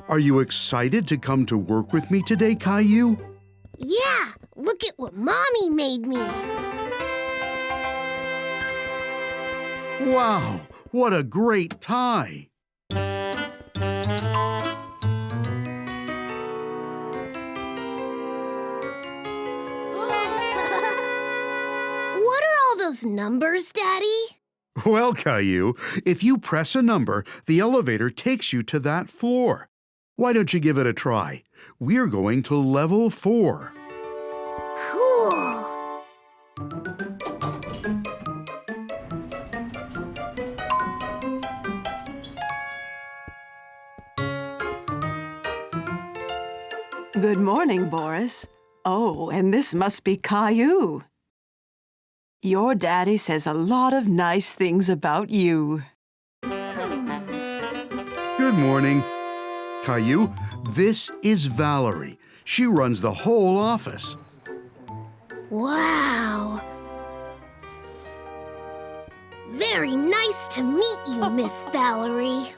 Are you excited to come to work with me today, Caillou? Yeah, look at what Mommy made me. Wow, what a great tie! What are all those numbers, Daddy? Well, Caillou, if you press a number, the elevator takes you to that floor. Why don't you give it a try? We're going to level 4. Cool. Good morning, Boris. Oh, and this must be Caillou. Your daddy says a lot of nice things about you. Good morning. Caillou, this is Valerie. She runs the whole office. Wow. Very nice to meet you, Miss Valerie.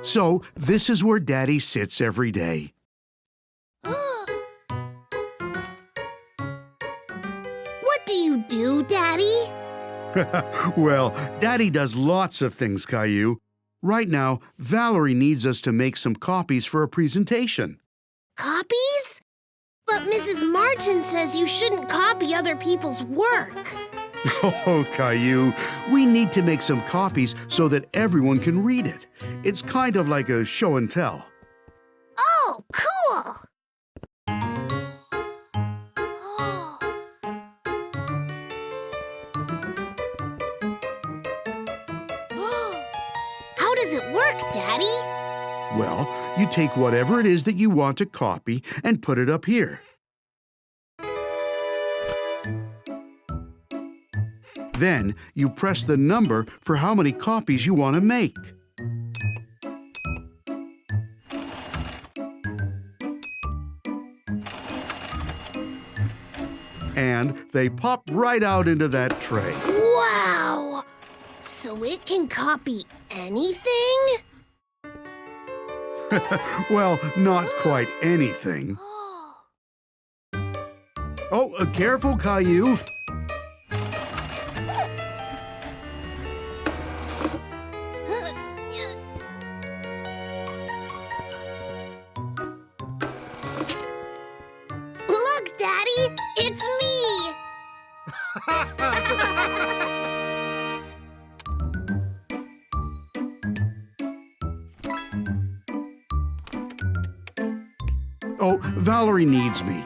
So, this is where Daddy sits every day. What do you do, Daddy? Well, Daddy does lots of things, Caillou. Right now, Valerie needs us to make some copies for a presentation. Copies? But Mrs. Martin says you shouldn't copy other people's work. Oh, Caillou, we need to make some copies so that everyone can read it. It's kind of like a show and tell. Oh, cool! How does it work, Daddy? Well, you take whatever it is that you want to copy and put it up here. Then you press the number for how many copies you want to make. And they pop right out into that tray. Wow! So it can copy anything? Well, not quite anything. Oh, careful, Caillou. Look, Daddy! It's me! Oh, Valerie needs me.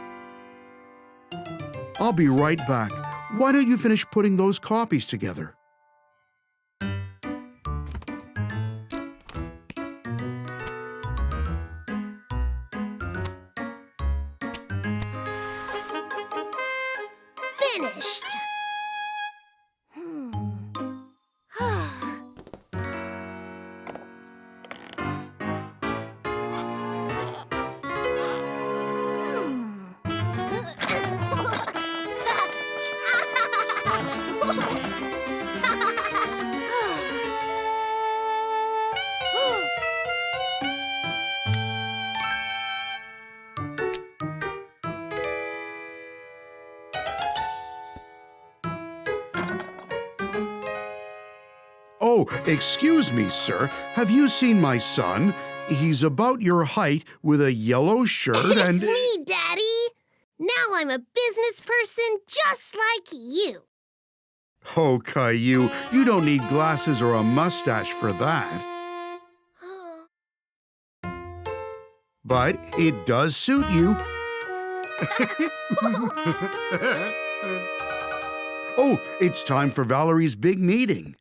I'll be right back. Why don't you finish putting those copies together? Finished. Oh, excuse me, sir. Have you seen my son? He's about your height with a yellow shirt and... It's me, Daddy! Now I'm a business person just like you. Oh, Caillou, you don't need glasses or a mustache for that. But it does suit you. Oh, it's time for Valerie's big meeting.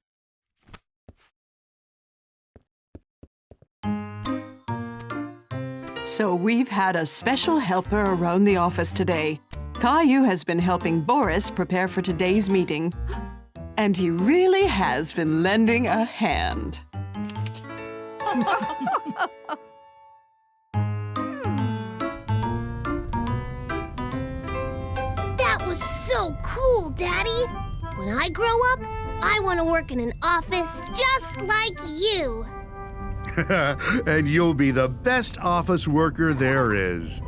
So we've had a special helper around the office today. Caillou has been helping Boris prepare for today's meeting. And he really has been lending a hand. cool, Daddy. When I grow up, I want to work in an office just like you. And you'll be the best office worker there is.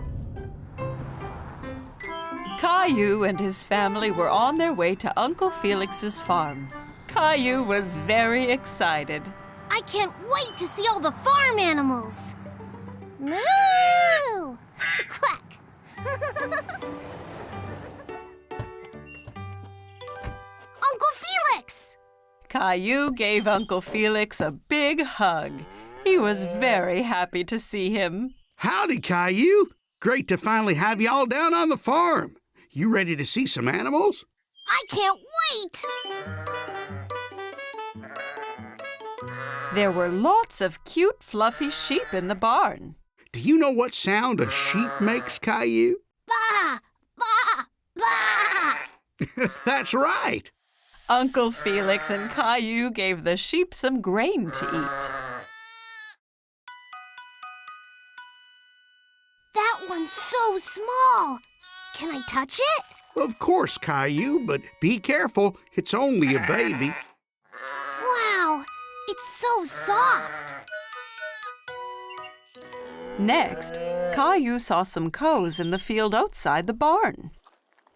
Caillou and his family were on their way to Uncle Felix's farm. Caillou was very excited. I can't wait to see all the farm animals. Moo! Quack! Uncle Felix! Caillou gave Uncle Felix a big hug. He was very happy to see him. Howdy, Caillou. Great to finally have you all down on the farm. You ready to see some animals? I can't wait! There were lots of cute, fluffy sheep in the barn. Do you know what sound a sheep makes, Caillou? Bah! Bah! Bah! That's right. Uncle Felix and Caillou gave the sheep some grain to eat. That one's so small. Can I touch it? Of course, Caillou, but be careful. It's only a baby. Wow, it's so soft. Next, Caillou saw some cows in the field outside the barn.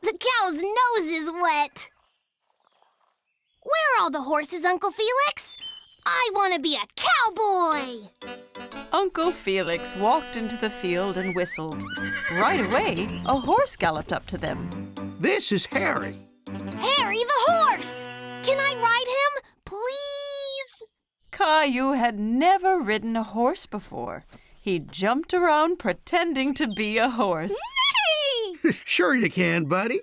The cow's nose is wet. Where are all the horses, Uncle Felix? I want to be a cowboy. Uncle Felix walked into the field and whistled. Right away, a horse galloped up to them. This is Harry. Harry the horse! Can I ride him, please? Caillou had never ridden a horse before. He jumped around pretending to be a horse. Nay! Sure you can, buddy.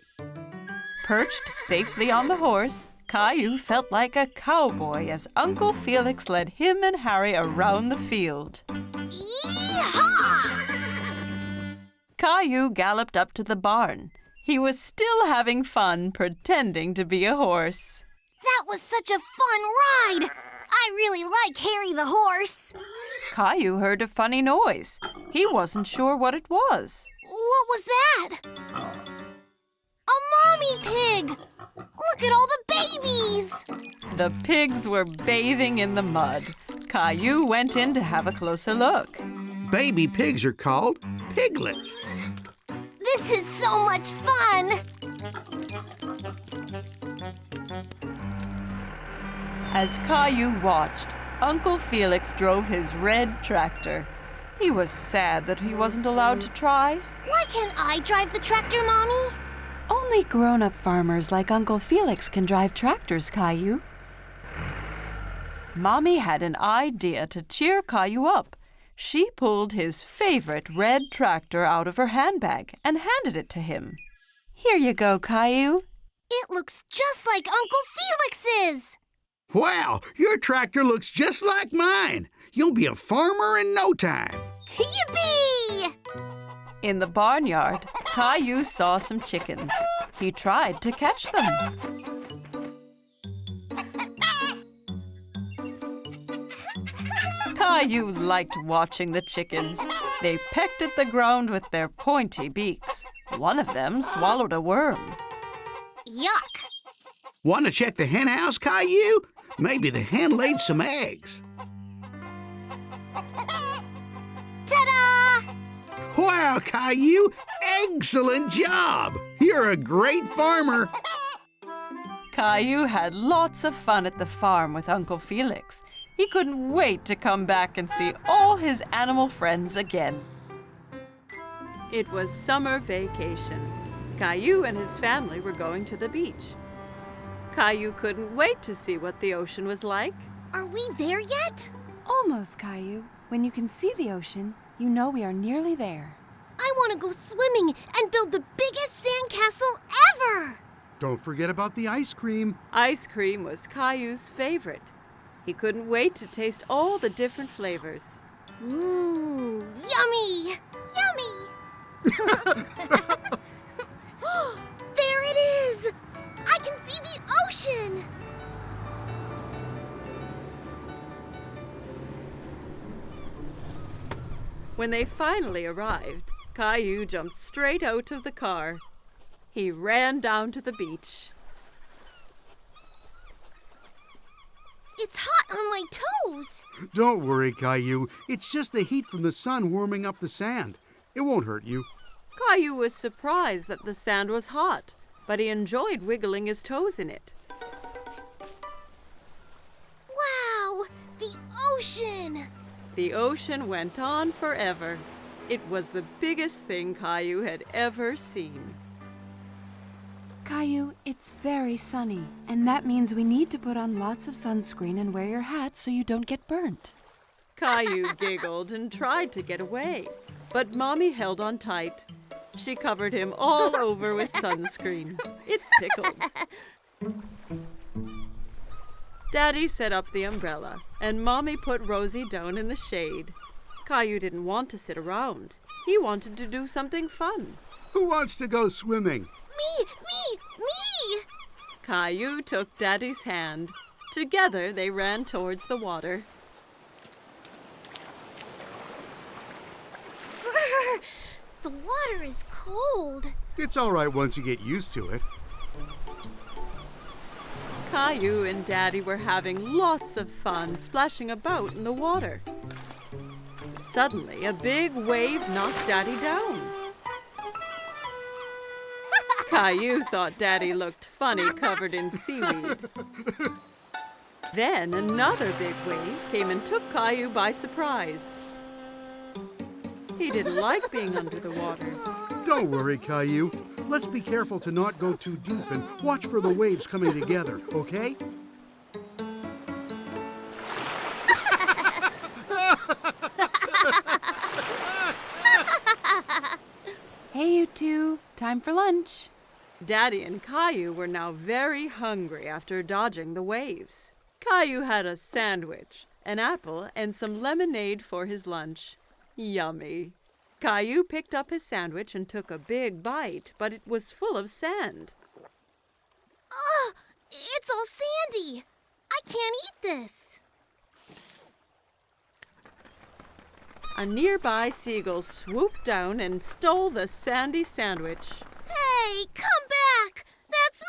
Perched safely on the horse, Caillou felt like a cowboy as Uncle Felix led him and Harry around the field. Yee-haw! Caillou galloped up to the barn. He was still having fun pretending to be a horse. That was such a fun ride. I really like Harry the horse. Caillou heard a funny noise. He wasn't sure what it was. What was that? A mommy pig! Look at all the babies! The pigs were bathing in the mud. Caillou went in to have a closer look. Baby pigs are called piglets. This is so much fun! As Caillou watched, Uncle Felix drove his red tractor. He was sad that he wasn't allowed to try. Why can't I drive the tractor, Mommy? Only grown-up farmers like Uncle Felix can drive tractors, Caillou. Mommy had an idea to cheer Caillou up. She pulled his favorite red tractor out of her handbag and handed it to him. Here you go, Caillou. It looks just like Uncle Felix's! Wow, your tractor looks just like mine. You'll be a farmer in no time. Yippee! In the barnyard, Caillou saw some chickens. He tried to catch them. Caillou liked watching the chickens. They pecked at the ground with their pointy beaks. One of them swallowed a worm. Yuck! Want to check the hen house, Caillou? Maybe the hen laid some eggs. Ta-da! Wow, Caillou, excellent job. You're a great farmer. Caillou had lots of fun at the farm with Uncle Felix. He couldn't wait to come back and see all his animal friends again. It was summer vacation. Caillou and his family were going to the beach. Caillou couldn't wait to see what the ocean was like. Are we there yet? Almost, Caillou. When you can see the ocean, you know we are nearly there. I want to go swimming and build the biggest sandcastle ever! Don't forget about the ice cream. Ice cream was Caillou's favorite. He couldn't wait to taste all the different flavors. Mmm, yummy! Yummy! There it is! I can see the ocean! When they finally arrived, Caillou jumped straight out of the car. He ran down to the beach. It's hot on my toes. Don't worry, Caillou. It's just the heat from the sun warming up the sand. It won't hurt you. Caillou was surprised that the sand was hot, but he enjoyed wiggling his toes in it. Wow, the ocean. The ocean went on forever. It was the biggest thing Caillou had ever seen. Caillou, it's very sunny, and that means we need to put on lots of sunscreen and wear your hat so you don't get burnt. Caillou giggled and tried to get away, but Mommy held on tight. She covered him all over with sunscreen. It tickled. Daddy set up the umbrella, and Mommy put Rosie down in the shade. Caillou didn't want to sit around. He wanted to do something fun. Who wants to go swimming? Me! Caillou took Daddy's hand. Together they ran towards the water. Brr, the water is cold. It's all right once you get used to it. Caillou and Daddy were having lots of fun splashing about in the water. Suddenly, a big wave knocked Daddy down. Caillou thought Daddy looked funny covered in seaweed. Then another big wave came and took Caillou by surprise. He didn't like being under the water. Don't worry, Caillou. Let's be careful to not go too deep and watch for the waves coming together, okay? Hey, you two, time for lunch. Daddy and Caillou were now very hungry after dodging the waves. Caillou had a sandwich, an apple, and some lemonade for his lunch. Yummy. Caillou picked up his sandwich and took a big bite, but it was full of sand. Ugh, it's all sandy. I can't eat this. A nearby seagull swooped down and stole the sandy sandwich. Hey, come back! That's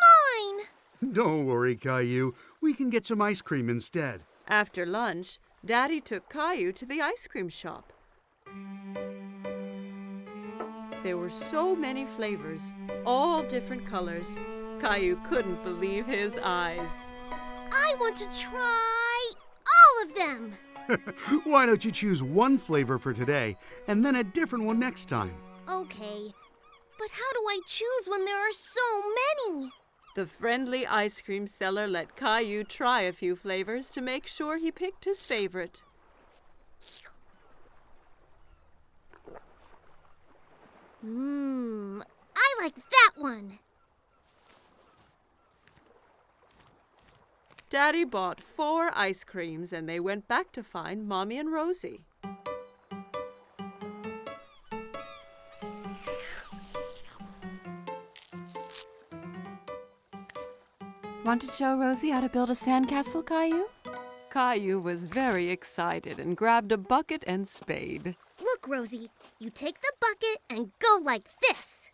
mine! Don't worry, Caillou. We can get some ice cream instead. After lunch, Daddy took Caillou to the ice cream shop. There were so many flavors, all different colors. Caillou couldn't believe his eyes. I want to try all of them. Why don't you choose one flavor for today and then a different one next time? Okay, but how do I choose when there are so many? The friendly ice cream seller let Caillou try a few flavors to make sure he picked his favorite. I like that one. Daddy bought 4 ice creams and they went back to find Mommy and Rosie. Want to show Rosie how to build a sandcastle, Caillou? Caillou was very excited and grabbed a bucket and spade. Look, Rosie, you take the bucket and go like this.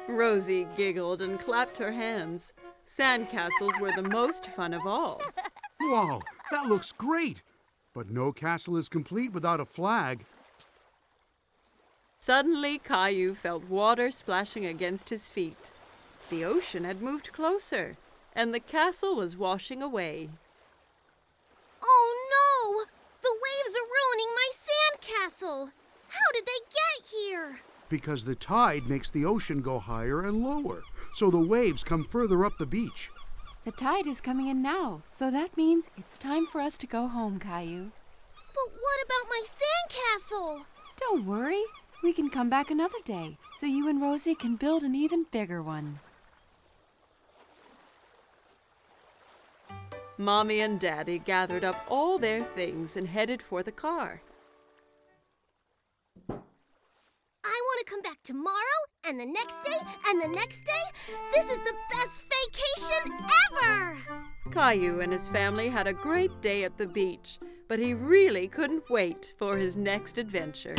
Rosie giggled and clapped her hands. Sandcastles were the most fun of all. Wow, that looks great. But no castle is complete without a flag. Suddenly, Caillou felt water splashing against his feet. The ocean had moved closer, and the castle was washing away. Oh no! The waves are ruining my sandcastle. How did they get here? Because the tide makes the ocean go higher and lower, so the waves come further up the beach. The tide is coming in now, so that means it's time for us to go home, Caillou. But what about my sandcastle? Don't worry. We can come back another day, so you and Rosie can build an even bigger one. Mommy and Daddy gathered up all their things and headed for the car. I want to come back tomorrow, and the next day, and the next day. This is the best vacation ever! Caillou and his family had a great day at the beach, but he really couldn't wait for his next adventure.